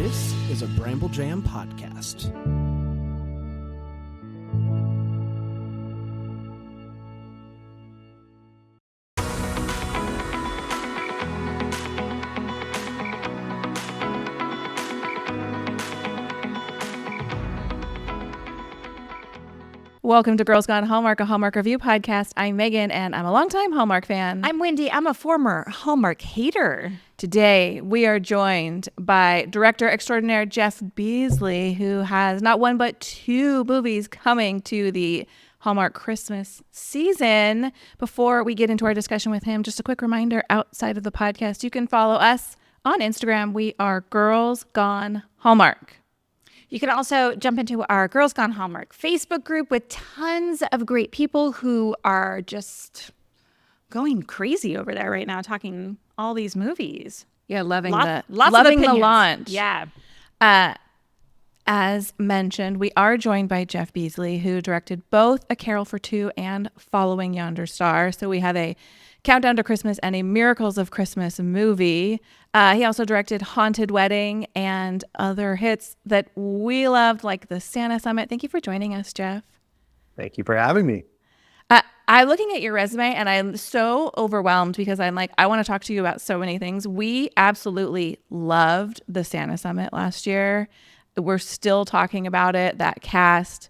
This is a Bramble Jam podcast. Welcome to Girls Gone Hallmark, a Hallmark review podcast. I'm Megan, and I'm a longtime Hallmark fan. I'm Wendy. I'm a former Hallmark hater. Today, we are joined by director extraordinaire Jeff Beesley, who has not one but two movies coming to the Hallmark Christmas season. Before we get into our discussion with him, just a quick reminder outside of the podcast, you can follow us on Instagram. We are Girls Gone Hallmark. You can also jump into our Girls Gone Hallmark Facebook group with tons of great people who are just going crazy over there right now, talking all these movies. Yeah, loving Lots the of opinions. launch. Yeah. As mentioned, we are joined by Jeff Beesley, who directed both A Carol for Two and Following Yonder Star. So we have a Countdown to Christmas and a Miracles of Christmas movie. He also directed Haunted Wedding and other hits that we loved, like the Santa Summit. Thank you for joining us, Jeff. Thank you for having me. I'm looking at your resume and I'm so overwhelmed because I'm like, I want to talk to you about so many things. We absolutely loved the Santa Summit last year. We're still talking about it, that cast,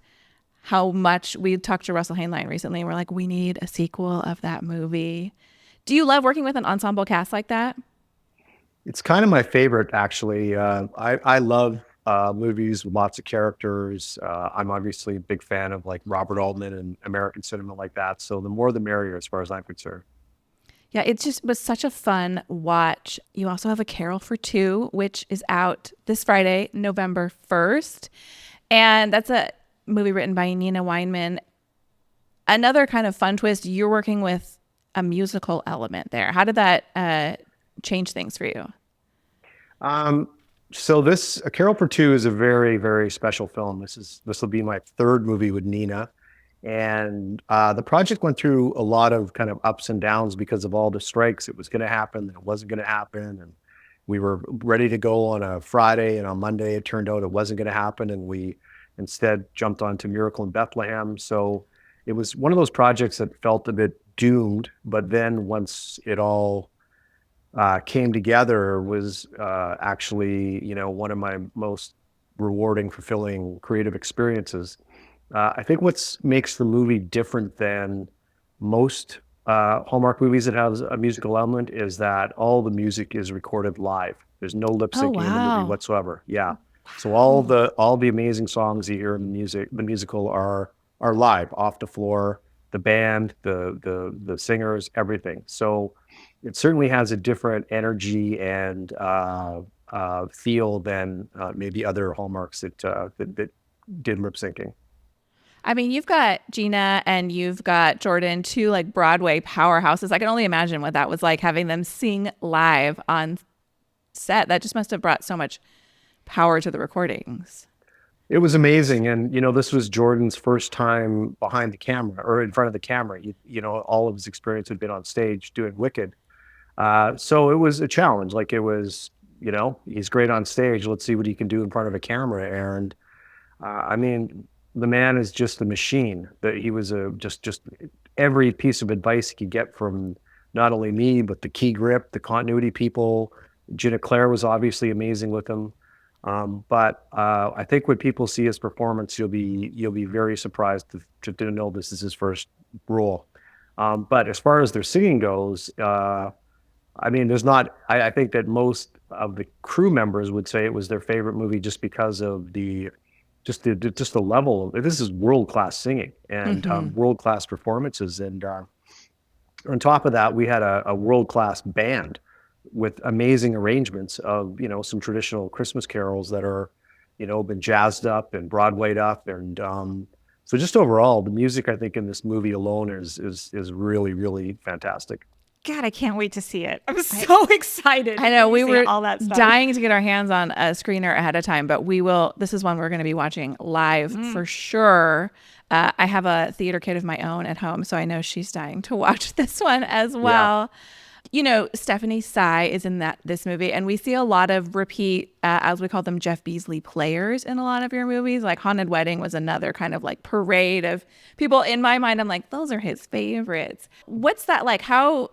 how much we talked to Russell Hainline recently. And we're like, we need a sequel of that movie. Do you love working with an ensemble cast like that? It's kind of my favorite, actually. I love movies with lots of characters. I'm obviously a big fan of like Robert Altman and American cinema like that. So the more the merrier as far as I'm concerned. Yeah, it just was such a fun watch. You also have A Carol for Two, which is out this Friday, November 1st. And that's a movie written by Nina Weinman. Another kind of fun twist, you're working with a musical element there. How did that change things for you? So this A Carol for Two is a very, very special film. This will be my third movie with Nina. And the project went through a lot of kind of ups and downs because of all the strikes. It was going to happen, then it wasn't going to happen. And we were ready to go on a Friday, and on Monday it turned out it wasn't going to happen. And we instead jumped onto Miracle in Bethlehem. So it was one of those projects that felt a bit doomed. But then once it all came together, was actually, one of my most rewarding, fulfilling creative experiences. I think what makes the movie different than most Hallmark movies that have a musical element is that all the music is recorded live. There's no lip syncing in the movie whatsoever. Yeah. So all the amazing songs you hear in the musical are live, off the floor, the band, the singers, everything. So it certainly has a different energy and feel than maybe other Hallmarks that did lip syncing. I mean, you've got Gina and you've got Jordan, two like Broadway powerhouses. I can only imagine what that was like, having them sing live on set. That just must have brought so much power to the recordings. It was amazing. And, this was Jordan's first time behind the camera or in front of the camera. All of his experience had been on stage doing Wicked. So it was a challenge. Like it was, he's great on stage. Let's see what he can do in front of a camera. And the man is just a machine. That he was just every piece of advice he could get from not only me, but the key grip, the continuity people. Gina Claire was obviously amazing with him. But I think when people see his performance, you'll be very surprised to know this is his first role. But as far as their singing goes, there's not. I think that most of the crew members would say it was their favorite movie just because of the level of this is world-class singing and world-class performances. And on top of that, we had a world-class band with amazing arrangements of, some traditional Christmas carols that are, been jazzed up and Broadwayed up. And so just overall, the music, I think, in this movie alone is really, really fantastic. God, I can't wait to see it. I'm so excited. I know we were all that stuff. Dying to get our hands on a screener ahead of time, but this is one we're going to be watching live for sure. I have a theater kid of my own at home, so I know she's dying to watch this one as well. You know, Stephanie Sy is in this movie, and we see a lot of repeat, as we call them, Jeff Beesley players in a lot of your movies. Like Haunted Wedding was another kind of like parade of people. In my mind, I'm like, those are his favorites. What's that like? How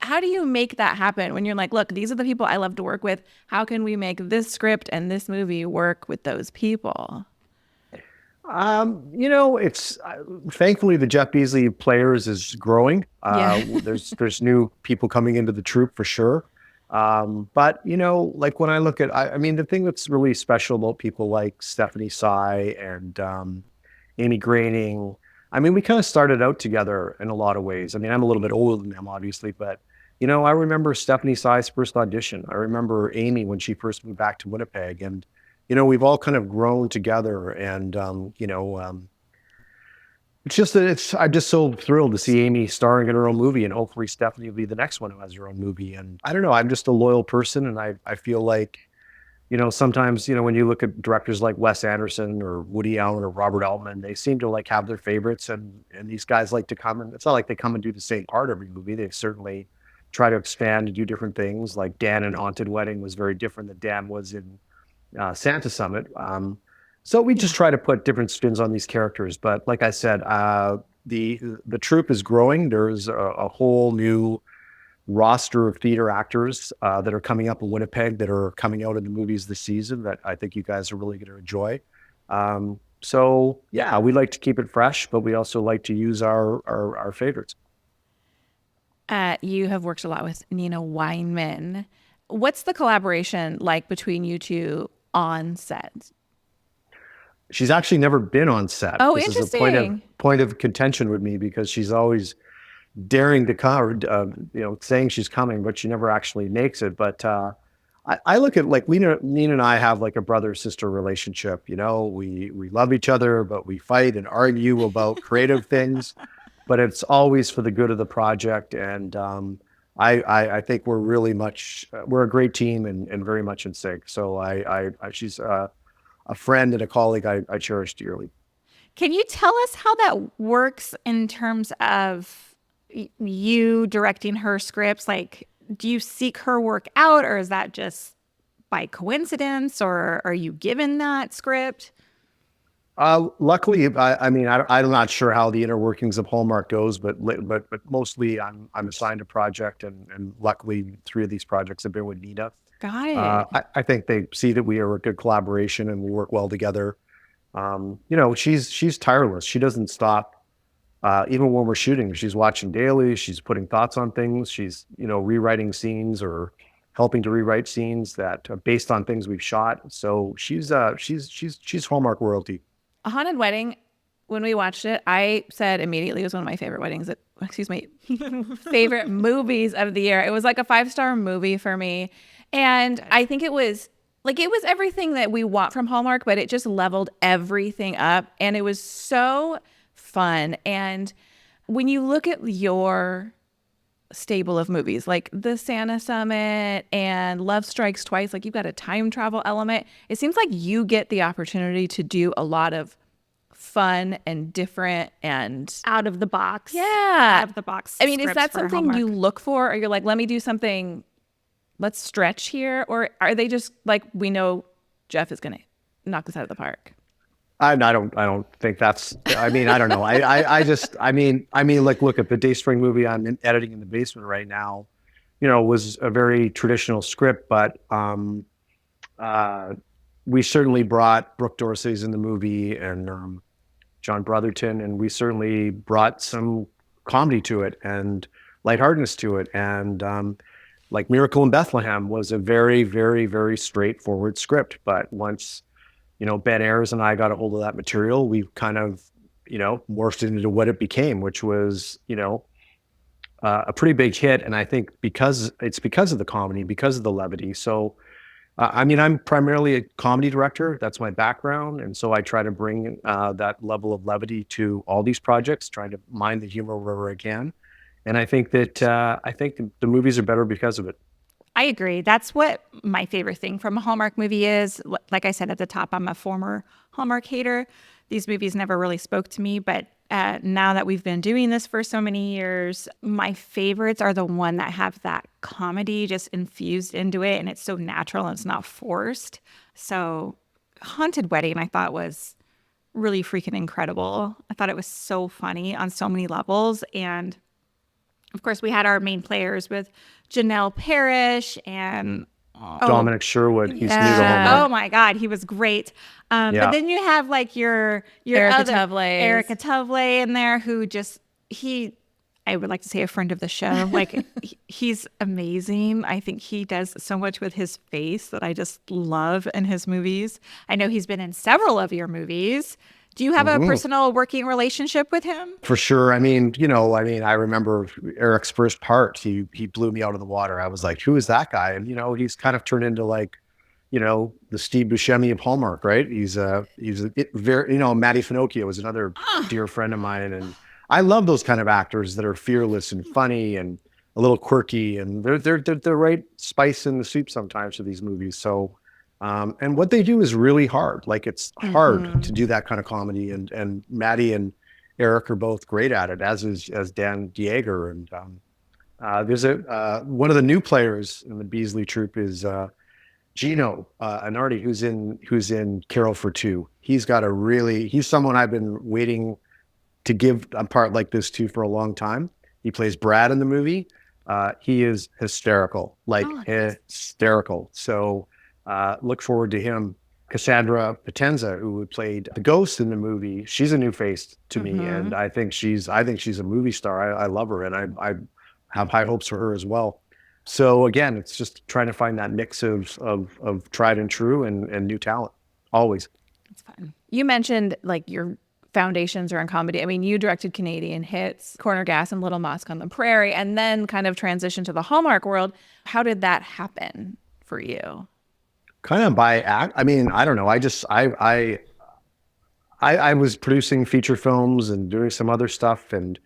do you make that happen when you're like, look, these are the people I love to work with. How can we make this script and this movie work with those people? It's thankfully the Jeff Beesley players is growing. Yeah. There's new people coming into the troupe for sure. But like when I look at, I mean, the thing that's really special about people like Stephanie Sy and Amy Graining, I mean, we kind of started out together in a lot of ways. I mean, I'm a little bit older than them, obviously, but I remember Stephanie Sy's first audition. I remember Amy when she first moved back to Winnipeg, and we've all kind of grown together, and it's just that I'm just so thrilled to see Amy starring in her own movie, and hopefully Stephanie will be the next one who has her own movie. And I don't know, I'm just a loyal person, and I feel like sometimes when you look at directors like Wes Anderson or Woody Allen or Robert Altman, they seem to like have their favorites, and these guys like to come, and it's not like they come and do the same part every movie. They certainly try to expand and do different things. Like Dan in Haunted Wedding was very different than Dan was in Santa Summit. So we just try to put different spins on these characters. But like I said, the troupe is growing. There's a whole new roster of theater actors that are coming up in Winnipeg that are coming out in the movies this season that I think you guys are really going to enjoy. So yeah, we like to keep it fresh, but we also like to use our favorites. You have worked a lot with Nina Weinman. What's the collaboration like between you two on set? She's actually never been on set. Oh, this interesting. Is a point of contention with me because she's always daring to come, or saying she's coming, but she never actually makes it. But I look at like Nina and I have like a brother-sister relationship. We love each other, but we fight and argue about creative things. But it's always for the good of the project, and I think we're a great team and very much in sync. So she's a friend and a colleague I cherish dearly. Can you tell us how that works in terms of you directing her scripts? Like, do you seek her work out, or is that just by coincidence, or are you given that script? Luckily, I'm not sure how the inner workings of Hallmark goes, but mostly I'm assigned a project, and luckily 3 of these projects have been with Nina. Got it. I think they see that we are a good collaboration and we work well together. She's tireless. She doesn't stop. Even when we're shooting, she's watching daily. She's putting thoughts on things. She's rewriting scenes or helping to rewrite scenes that are based on things we've shot. So she's Hallmark royalty. A Haunted Wedding, when we watched it, I said immediately it was one of my favorite favorite movies of the year. It was like a 5-star movie for me. And I think it was everything that we want from Hallmark, but it just leveled everything up. And it was so fun. And when you look at your stable of movies like the Santa Summit and Love Strikes Twice, like you've got a time travel element. It seems like you get the opportunity to do a lot of fun and different and Out of the box. yeah. Out of the box. I mean, is that scripts for something Hallmark. you look for, or you're like, let me do something, let's stretch here, or are they just like, we know Jeff is gonna knock this out of the park? I don't think that's, I don't know. Like, look at the Dayspring movie I'm editing in the basement right now, was a very traditional script, but we certainly brought Brooke Dorsey's in the movie and John Brotherton, and we certainly brought some comedy to it and lightheartedness to it. And like Miracle in Bethlehem was a very, very, very straightforward script. But once Ben Ayers and I got a hold of that material, we kind of, morphed it into what it became, which was, a pretty big hit. And I think because of the comedy, because of the levity. So, I'm primarily a comedy director. That's my background. And so I try to bring that level of levity to all these projects, trying to mine the humor wherever I can. And I think that, the movies are better because of it. I agree. That's what my favorite thing from a Hallmark movie is. Like I said at the top, I'm a former Hallmark hater. These movies never really spoke to me, but now that we've been doing this for so many years, my favorites are the one that have that comedy just infused into it, and it's so natural and it's not forced. So Haunted Wedding, I thought, was really freaking incredible. I thought it was so funny on so many levels. And of course, we had our main players with Janelle Parrish and Dominic Sherwood. He's new to oh Hallmark. my God, he was great. But then you have like your Erica other Tovlay. Erica Tovlay in there, who just I would like to say a friend of the show. Like he's amazing. I think he does so much with his face that I just love in his movies. I know he's been in several of your movies. Do you have a personal working relationship with him? For sure. I mean, I remember Eric's first part. He blew me out of the water. I was like, who is that guy? And he's kind of turned into like, the Steve Buscemi of Hallmark, right? He's very, Matty Finocchio was another dear friend of mine, and I love those kind of actors that are fearless and funny and a little quirky, and they're the right spice in the soup sometimes for these movies. So, and what they do is really hard. Like it's hard to do that kind of comedy, and Maddie and Eric are both great at it, as Dan Dieger. And there's one of the new players in the Beasley troupe is Gino Anardi, who's in Carol for Two. He's someone I've been waiting to give a part like this to for a long time. He plays Brad in the movie. He is hysterical, hysterical. So look forward to him. Cassandra Potenza, who played the ghost in the movie, she's a new face to me, and I think she's a movie star. I love her, and I have high hopes for her as well. So again, it's just trying to find that mix of tried and true and new talent, always. It's fun. You mentioned like your foundations are in comedy. I mean, you directed Canadian hits, Corner Gas and Little Mosque on the Prairie, and then kind of transitioned to the Hallmark world. How did that happen for you? Kind of by act. I mean, I don't know. I was producing feature films and doing some other stuff, and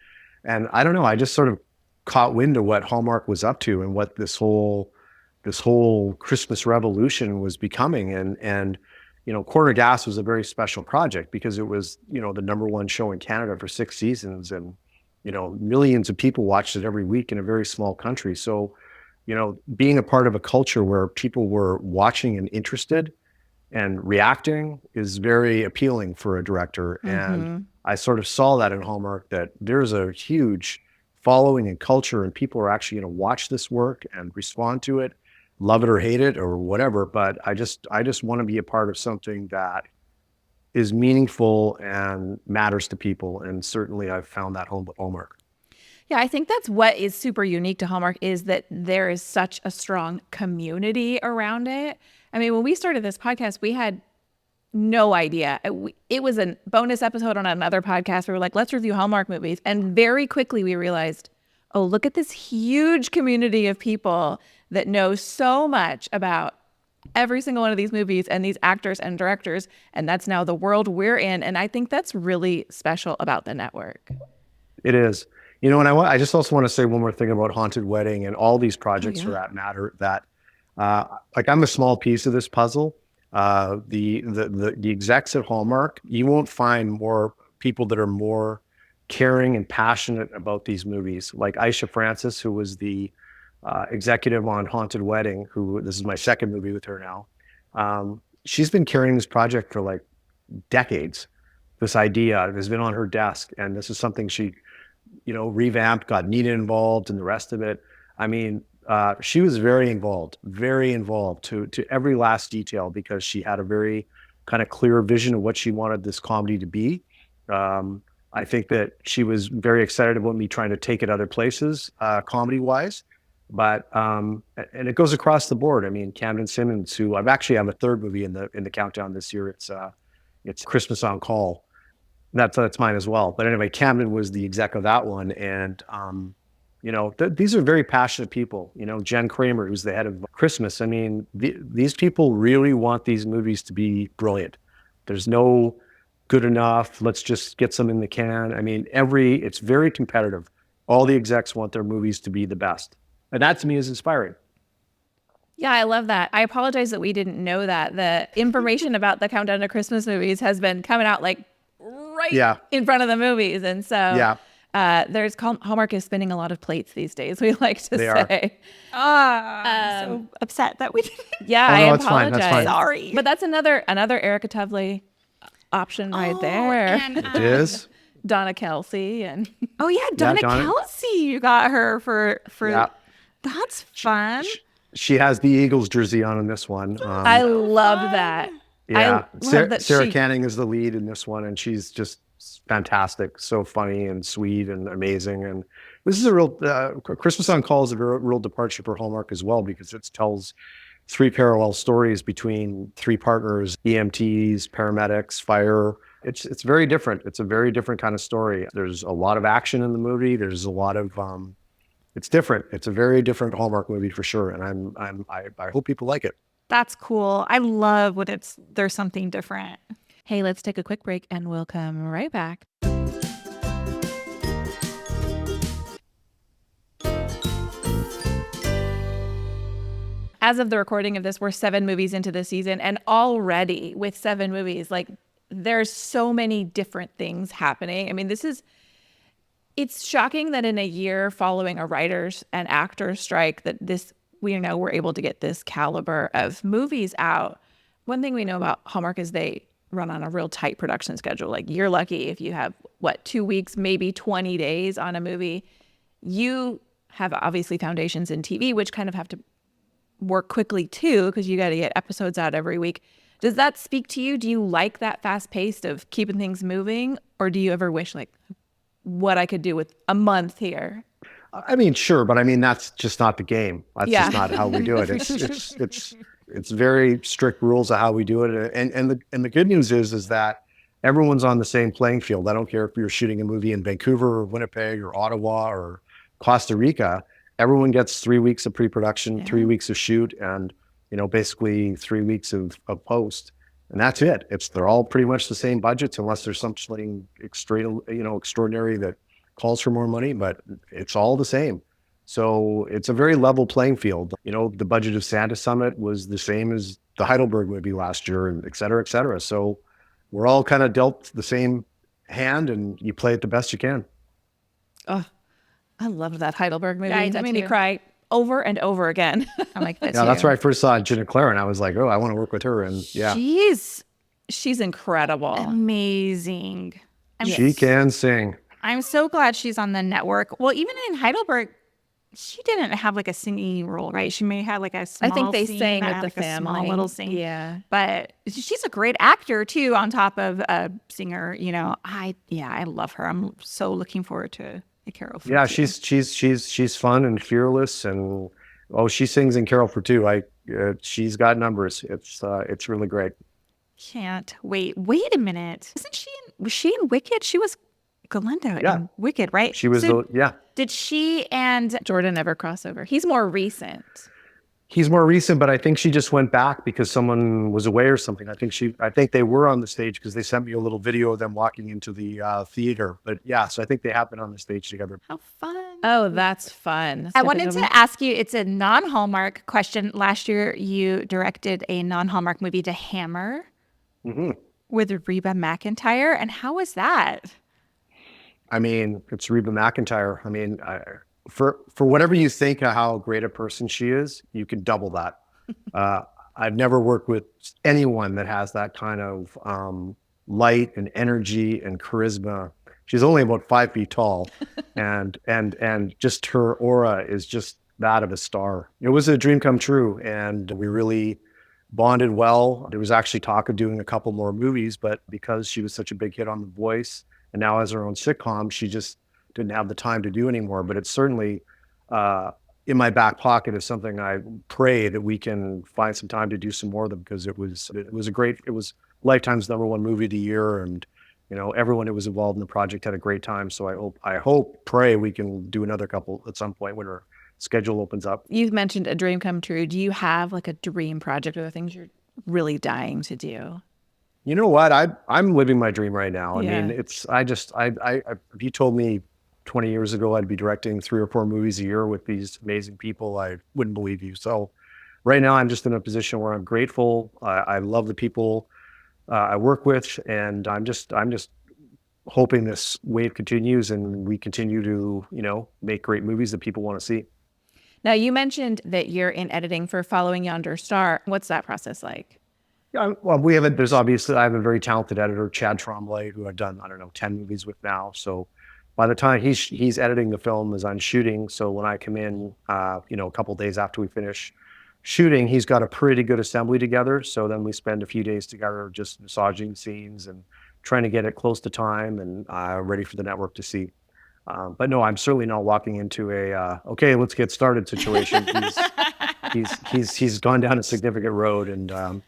I don't know. I just sort of caught wind of what Hallmark was up to and what this whole Christmas revolution was becoming, and Corner Gas was a very special project because it was, the #1 show in Canada for 6 seasons, and, millions of people watched it every week in a very small country. So, being a part of a culture where people were watching and interested and reacting is very appealing for a director. And I sort of saw that in Hallmark, that there's a huge following and culture, and people are actually going to watch this work and respond to it, love it or hate it or whatever. But I just want to be a part of something that is meaningful and matters to people. And certainly I've found that home with Hallmark. Yeah, I think that's what is super unique to Hallmark, is that there is such a strong community around it. I mean, when we started this podcast, we had no idea. It was a bonus episode on another podcast. We were like, let's review Hallmark movies. And very quickly we realized, oh, look at this huge community of people that know so much about every single one of these movies and these actors and directors. And that's now the world we're in. And I think that's really special about the network. It is. And I just also want to say one more thing about Haunted Wedding and all these projects for that matter, that like I'm a small piece of this puzzle. The execs at Hallmark, you won't find more people that are more caring and passionate about these movies. Like Aisha Francis, who was the executive on Haunted Wedding, this is my second movie with her now. She's been carrying this project for like decades. This idea has been on her desk, and this is something she, revamped, got Nina involved, and the rest of it. I mean, she was very involved to every last detail, because she had a very kind of clear vision of what she wanted this comedy to be. I think that she was very excited about me trying to take it other places, comedy wise, but and it goes across the board. I mean, Camden Simmons, who I have a third movie in the countdown this year. It's Christmas on Call. That's mine as well. But anyway, Camden was the exec of that one, and these are very passionate people. Jen Kramer, who's the head of Christmas. I mean, these people really want these movies to be brilliant. There's no good enough, let's just get some in the can. I mean, it's very competitive. All the execs want their movies to be the best. And that to me is inspiring. Yeah, I love that. I apologize that we didn't know that. The information about the Countdown to Christmas movies has been coming out like right Yeah. in front of the movies. And so Yeah. Hallmark is spinning a lot of plates these days, we like to They are. say. I'm so upset that we didn't. Yeah, Oh, I no, it's fine. apologize. That's fine. Sorry. But that's another Erica Tuvley option right there. And, It is. Donna Kelsey and oh yeah, Donna Donna. Kelsey. You got her for Yeah. That's fun. She has the Eagles jersey on in this one. I love that. Yeah, I love that Sarah she- Canning is the lead in this one, and she's just fantastic, so funny and sweet and amazing. And this is a real Christmas on Call is a real departure for Hallmark as well, because it tells three parallel stories between three partners: EMTs, paramedics, fire. It's very different. It's a very different kind of story. There's a lot of action in the movie. There's a lot of it's different. It's a very different Hallmark movie for sure, and I hope people like it. That's cool. I love when there's something different. Hey, let's take a quick break and we'll come right back. As of the recording of this, we're 7 movies into the season, and already with 7 movies, like there's so many different things happening. I mean, it's shocking that in a year following a writers and actors strike that we're able to get this caliber of movies out. One thing we know about Hallmark is they run on a real tight production schedule. Like you're lucky if you have 2 weeks, maybe 20 days on a movie. You have obviously foundations in TV, which kind of have to work quickly too, because you got to get episodes out every week. Does that speak to you? Do you like that fast paced of keeping things moving, or do you ever wish like what I could do with a month here? I mean, sure, but I mean that's just not the game. That's Yeah. just not how we do it. It's very strict rules of how we do it. And the good news is that everyone's on the same playing field. I don't care if you're shooting a movie in Vancouver or Winnipeg or Ottawa or Costa Rica. Everyone gets 3 weeks of pre-production, 3 weeks of shoot, and basically 3 weeks of post, and that's it. They're all pretty much the same budgets, unless there's something extraordinary that calls for more money, but it's all the same. So it's a very level playing field. The budget of Santa Summit was the same as the Heidelberg movie last year, and et cetera, et cetera. So we're all kind of dealt the same hand, and you play it the best you can. Oh, I love that Heidelberg movie. Yeah, I That did made me too. cry over and over again. I like that Yeah, too. that's where I first saw Jenna Claire, and I was like, oh, I want to work with her. And yeah, She's incredible. Amazing. she can sing. I'm so glad she's on the network. Well, even in Heidelberg, she didn't have like a singing role, right? She may have like a small I think they scene sang that with had, the like, a family. small little scene. Yeah. But she's a great actor too, on top of a singer. I love her. I'm so looking forward to Carol. for Yeah, Two. she's fun and fearless, and she sings in Carol for Two. She's got numbers. It's really great. Can't wait. Wait a minute. Was she in Wicked? She was Glinda Yeah. in Wicked, right? She was So yeah. did she and Jordan ever crossover. He's more recent. He's more recent, but I think she just went back because someone was away or something. I think they were on the stage because they sent me a little video of them walking into the theater. But yeah, so I think they have been on the stage together. how fun. Oh, that's fun. I wanted to ask you, it's a non-Hallmark question. Last year, you directed a non-Hallmark movie to Hammer Mm-hmm. with Reba McEntire. And how was that? I mean, it's Reba McEntire. I mean, for whatever you think of how great a person she is, you can double that. I've never worked with anyone that has that kind of light and energy and charisma. She's only about 5 feet tall, and just her aura is just that of a star. It was a dream come true, and we really bonded well. There was actually talk of doing a couple more movies, but because she was such a big hit on The Voice and now has her own sitcom, she just didn't have the time to do anymore. But it's certainly in my back pocket is something I pray that we can find some time to do some more of them, because it was Lifetime's #1 movie of the year, and everyone that was involved in the project had a great time. So I pray we can do another couple at some point when her schedule opens up. You've mentioned a dream come true. Do you have like a dream project or the things you're really dying to do? You know what? I'm living my dream right now. Yeah. I mean, if you told me 20 years ago I'd be directing 3 or 4 movies a year with these amazing people, I wouldn't believe you. So right now I'm just in a position where I'm grateful. I love the people I work with, and I'm just hoping this wave continues and we continue to, make great movies that people want to see. Now, you mentioned that you're in editing for Following Yonder Star. What's that process like? Yeah, well, I have a very talented editor, Chad Tremblay, who I've done, 10 movies with now. So by the time he's editing the film as I'm shooting, so when I come in, a couple days after we finish shooting, he's got a pretty good assembly together. So then we spend a few days together just massaging scenes and trying to get it close to time and ready for the network to see. But no, I'm certainly not walking into a okay, let's get started situation. He's gone down a significant road, and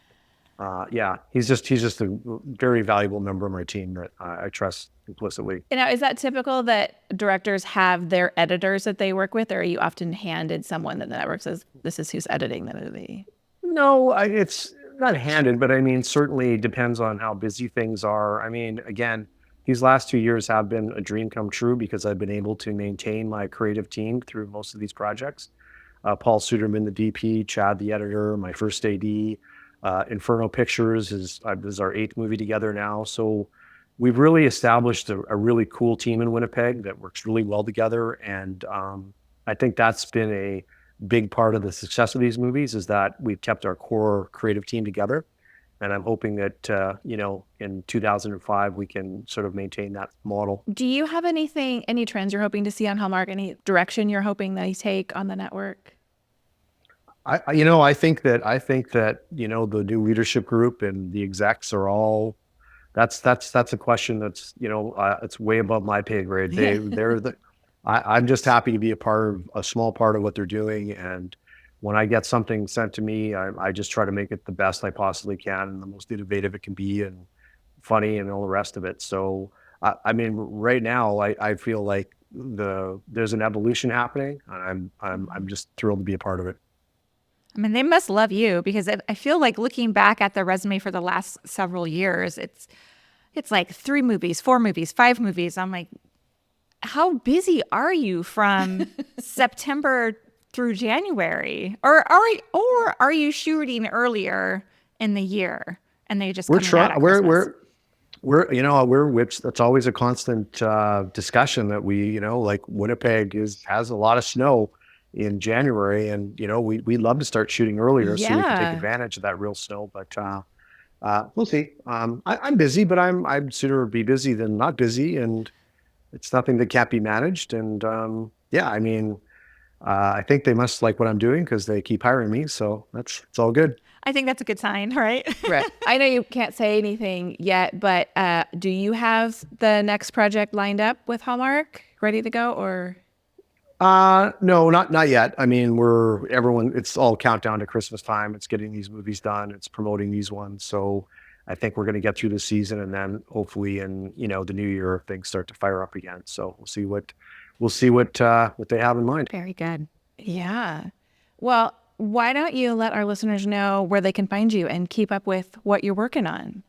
he's just a very valuable member of my team that I trust implicitly. Now, is that typical that directors have their editors that they work with, or are you often handed someone that the network says, this is who's editing the movie? No, it's not handed, but I mean, certainly depends on how busy things are. I mean, again, these last 2 years have been a dream come true because I've been able to maintain my creative team through most of these projects. Paul Suderman, the DP, Chad, the editor, my first AD. Inferno Pictures is our 8th movie together now. So we've really established a really cool team in Winnipeg that works really well together. And I think that's been a big part of the success of these movies is that we've kept our core creative team together. And I'm hoping that, in 2005, we can sort of maintain that model. Do you have any trends you're hoping to see on Hallmark, any direction you're hoping they take on the network? I think that the new leadership group and the execs are all. That's a question that's it's way above my pay grade. I'm just happy to be a small part of what they're doing, and when I get something sent to me, I just try to make it the best I possibly can and the most innovative it can be and funny and all the rest of it. So I mean, right now I feel like there's an evolution happening, and I'm just thrilled to be a part of it. I mean, they must love you because I feel like looking back at the resume for the last several years, it's like 3 movies, 4 movies, 5 movies. I'm like, how busy are you from September through January? Or are you shooting earlier in the year and they just we're which that's always a constant discussion that we like Winnipeg has a lot of snow in January, and we'd love to start shooting earlier so we can take advantage of that real snow, but we'll see. I'm busy, but I'd sooner be busy than not busy, and it's nothing that can't be managed. And I mean, I think they must like what I'm doing because they keep hiring me, so it's all good. I think that's a good sign, right? Right. I know you can't say anything yet, but do you have the next project lined up with Hallmark ready to go, or? No, not yet. I mean, it's all countdown to Christmas time. It's getting these movies done. It's promoting these ones. So I think we're going to get through the season, and then hopefully in, the new year, things start to fire up again. So we'll see what they have in mind. Very good. Yeah. Well, why don't you let our listeners know where they can find you and keep up with what you're working on?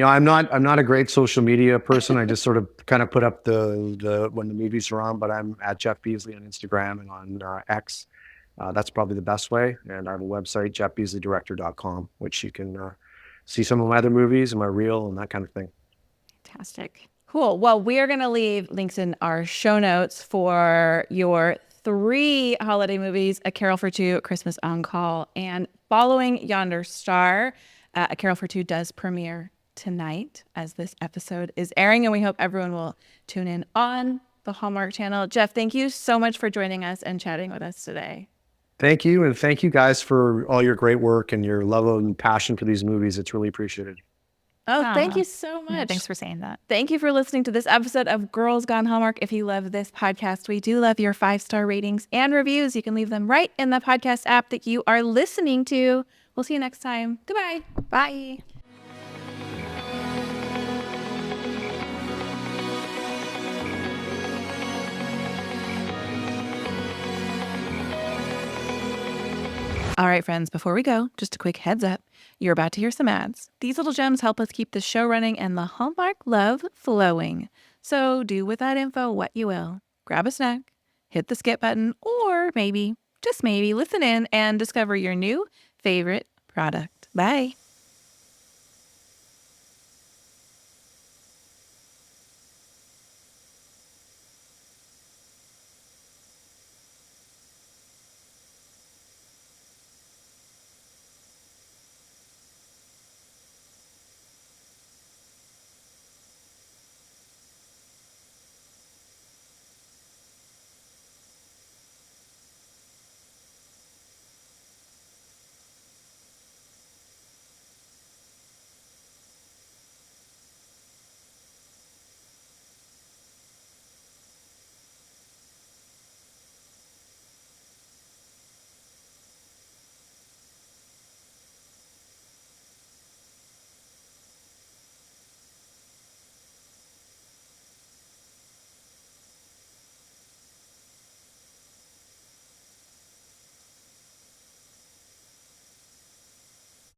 I'm not a great social media person. I just sort of kind of put up the when the movies are on, but I'm at Jeff Beesley on Instagram and on X. That's probably the best way. And I have a website, jeffbeasleydirector.com, which you can see some of my other movies and my reel and that kind of thing. Fantastic. Cool. Well, we are going to leave links in our show notes for your 3 holiday movies, A Carol for Two, Christmas on Call, and Following Yonder Star. A Carol for Two does premiere tonight as this episode is airing, and we hope everyone will tune in on the Hallmark Channel. Jeff, thank you so much for joining us and chatting with us today. Thank you, and thank you guys for all your great work and your love and passion for these movies. It's really appreciated. Oh, thank you so much. Yeah, thanks for saying that. Thank you for listening to this episode of Girls Gone Hallmark. If you love this podcast, we do love your 5-star ratings and reviews. You can leave them right in the podcast app that you are listening to. We'll see you next time. Goodbye. Bye. All right, friends, before we go, just a quick heads up. You're about to hear some ads. These little gems help us keep the show running and the Hallmark love flowing. So do with that info what you will. Grab a snack, hit the skip button, or maybe, just maybe, listen in and discover your new favorite product. Bye.